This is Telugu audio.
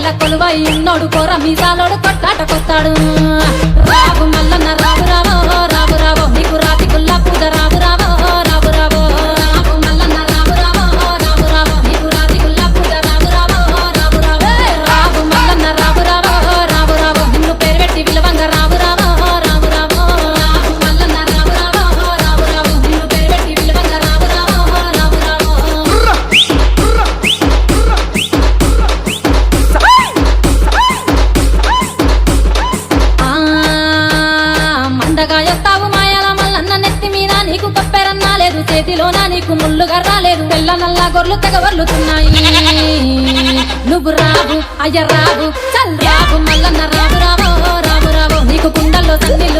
కొండల కొలువై ఉన్నోడు కోర మీసాలోడు కొట్టాటకొస్తాడు రావు మల్లన్న రావు రావో రావు రావో నీకు రాతి గుల్ల పూజ రావు రావో రావు రావో రావు మల్లన్న రావు రావో రావు రావో నీకు రాతి గుల్ల పూజ రావు రావో రావు రావో రావు మల్లన్న రావు రావో రావు రావో నిన్ను పేరు పెట్టి విలువంగా రావు రావో రావు రావో రావు మల్లన్న రావు రావో రావు రావో నిన్ను పేరు పెట్టి విలువంగా రావు రావో రావు రావో మందగాయొత్తావు మాయాల మల్లన్న నెత్తి మీద నీకు కొప్పెరన్నా లేదు చేతిలోనా నీకు ముళ్ళుగా రాలేదు తెల్ల నల్ల గొర్రెలు తెగవర్లుతున్నాయి నువ్వు రావు అయ్య రావు చల్ రావు మల్లన్న రావు రావో రావు రావో నీకు కుండల్లో సన్నిలు